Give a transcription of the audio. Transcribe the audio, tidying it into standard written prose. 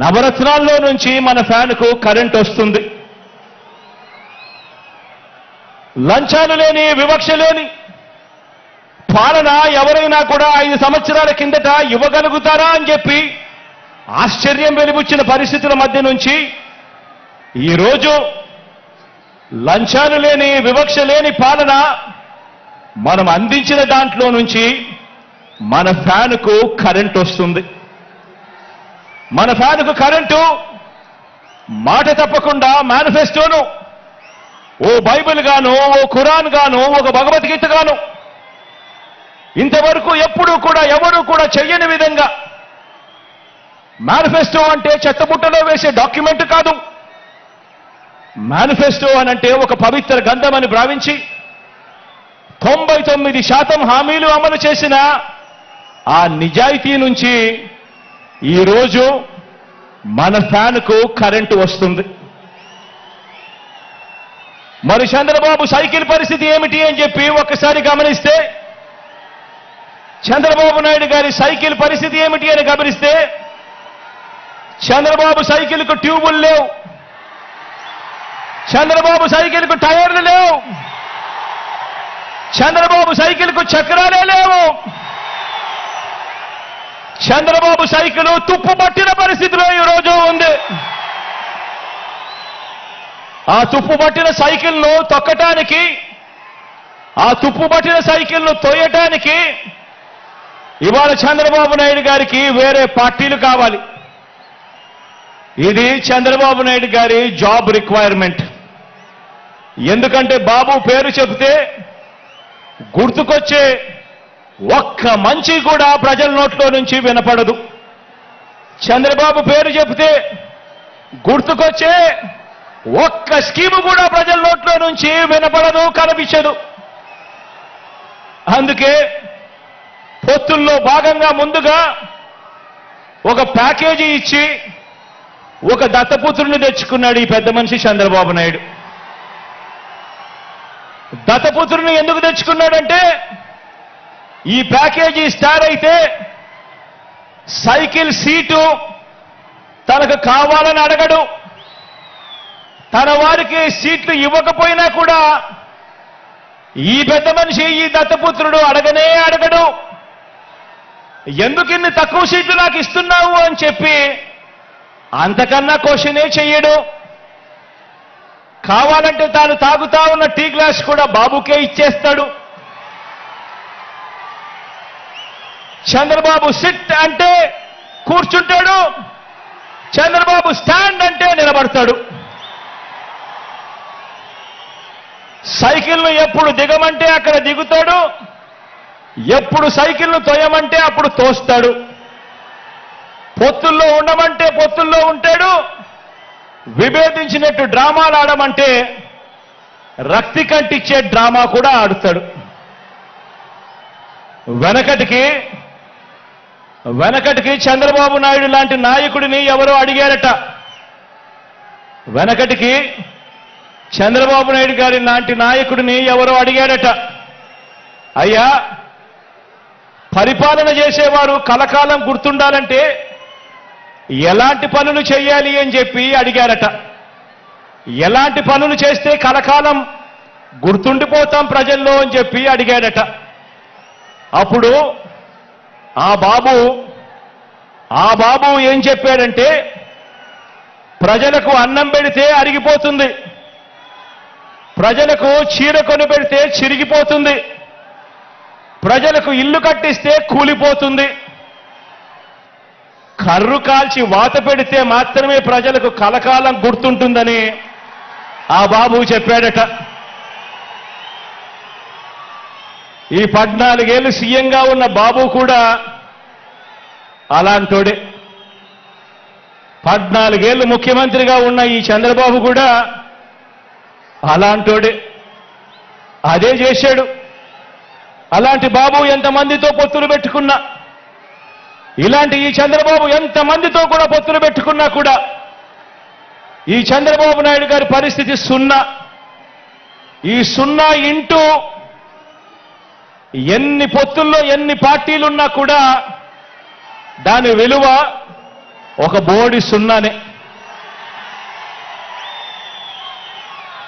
నవరత్నాల్లో నుంచి మన ఫ్యాన్కు కరెంట్ వస్తుంది. లంచాలు లేని, వివక్ష లేని పాలన ఎవరైనా కూడా 5 సంవత్సరాల కిందట ఇవ్వగలుగుతారా అని చెప్పి ఆశ్చర్యం వెలిబుచ్చిన పరిస్థితుల మధ్య నుంచి ఈరోజు లంచాలు లేని, వివక్ష లేని పాలన మనం అందించిన దాంట్లో నుంచి మన ఫ్యాన్కు కరెంట్ వస్తుంది. మన ఫ్యాన్కు కరెంటు మాట తప్పకుండా మేనిఫెస్టోను ఓ బైబిల్ గాను, ఓ ఖురాన్ గాను, ఒక భగవద్గీత గాను ఇంతవరకు ఎప్పుడూ కూడా ఎవరూ కూడా చెయ్యని విధంగా మేనిఫెస్టో అంటే చెత్తబుట్టలో వేసే డాక్యుమెంట్ కాదు. మేనిఫెస్టో అనంటే ఒక పవిత్ర గ్రంథం అని భావించి 99% హామీలు అమలు చేసిన ఆ నిజాయితీ నుంచి ఈరోజు మన ఫ్యాన్కు కరెంటు వస్తుంది. మరి చంద్రబాబు సైకిల్ పరిస్థితి ఏమిటి అని చెప్పి ఒక్కసారి గమనిస్తే, చంద్రబాబు నాయుడు గారి సైకిల్ పరిస్థితి ఏమిటి అని గమనిస్తే, చంద్రబాబు సైకిల్కు ట్యూబులు లేవు, చంద్రబాబు సైకిల్కు టైర్లు లేవు, చంద్రబాబు సైకిల్కు చక్రాలే లేవు. చంద్రబాబు సైకిల్ తుప్పు పట్టిన పరిస్థితిలో ఈరోజు ఉంది. ఆ తుప్పు పట్టిన సైకిల్ను తొక్కటానికి, ఆ తుప్పు పట్టిన సైకిల్ను తోయటానికి ఇవాళ చంద్రబాబు నాయుడు గారికి వేరే పార్టీలు కావాలి. ఇది చంద్రబాబు నాయుడు గారి జాబ్ రిక్వైర్మెంట్. ఎందుకంటే బాబు పేరు చెబితే గుర్తుకొచ్చే ఒక్క మంచి కూడా ప్రజల నోట్లో నుంచి వినపడదు. చంద్రబాబు పేరు చెబితే గుర్తుకొచ్చే ఒక్క స్కీము కూడా ప్రజల నోట్లో నుంచి వినపడదు, కనిపించదు. అందుకే పొత్తుల్లో భాగంగా ముందుగా ఒక ప్యాకేజీ ఇచ్చి ఒక దత్తపుత్రుని తెచ్చుకున్నాడు ఈ పెద్ద మనిషి చంద్రబాబు నాయుడు. దత్తపుత్రుని ఎందుకు తెచ్చుకున్నాడంటే, ఈ ప్యాకేజీ స్టార్ అయితే సైకిల్ సీటు తనకు కావాలని అడగడు, తన వారికి సీట్లు ఇవ్వకపోయినా కూడా ఈ పెద్ద మనిషి, ఈ దత్తపుత్రుడు అడగనే అడగడు. ఎందుకు ఇన్ని తక్కువ సీట్లు నాకు ఇస్తున్నావు అని చెప్పి అంతకన్నా క్వశ్చనే చెయ్యడు. కావాలంటే తాను తాగుతా ఉన్న టీ గ్లాస్ కూడా బాబుకే ఇచ్చేస్తాడు. చంద్రబాబు సిట్ అంటే కూర్చుంటాడు, చంద్రబాబు స్టాండ్ అంటే నిలబడతాడు. సైకిల్ను ఎప్పుడు దిగమంటే అక్కడ దిగుతాడు, ఎప్పుడు సైకిల్ను తోయమంటే అప్పుడు తోస్తాడు. పొత్తుల్లో ఉండమంటే పొత్తుల్లో ఉంటాడు, విభేదించినట్టు డ్రామాలు ఆడమంటే రక్తి కంటిచ్చే డ్రామా కూడా ఆడుతాడు. వెనకటికి చంద్రబాబు నాయుడు లాంటి నాయకుడిని ఎవరో అడిగారట. వెనకటికి చంద్రబాబు నాయుడు గారి లాంటి నాయకుడిని ఎవరో అడిగారట, అయ్యా పరిపాలన చేసేవారు కలకాలం గుర్తుండాలంటే ఎలాంటి పనులు చేయాలి అని చెప్పి అడిగారట. ఎలాంటి పనులు చేస్తే కలకాలం గుర్తుండిపోతాం ప్రజల్లో అని చెప్పి అడిగారట. అప్పుడు ఆ బాబు ఏం చెప్పాడంటే, ప్రజలకు అన్నం పెడితే అరిగిపోతుంది, ప్రజలకు చీర కొని పెడితే చిరిగిపోతుంది, ప్రజలకు ఇల్లు కట్టిస్తే కూలిపోతుంది, కర్రు కాల్చి వాత పెడితే మాత్రమే ప్రజలకు కలకాలం గుర్తుంటుందని ఆ బాబు చెప్పాడట. ఈ 14 ఏళ్ళు సీఎంగా ఉన్న బాబు కూడా అలాంటోడే. 14 ఏళ్ళు ముఖ్యమంత్రిగా ఉన్న ఈ చంద్రబాబు కూడా అలాంటోడే. అదే చేశాడు. అలాంటి బాబు ఎంతమందితో పొత్తులు పెట్టుకున్నా, ఇలాంటి ఈ చంద్రబాబు ఎంతమందితో కూడా పొత్తులు పెట్టుకున్నా కూడా ఈ చంద్రబాబు నాయుడు గారి పరిస్థితి సున్నా. ఈ సున్నా ఇంటూ ఎన్ని పొత్తుల్లో ఎన్ని పార్టీలున్నా కూడా దాని విలువ ఒక బోడి సున్నానే.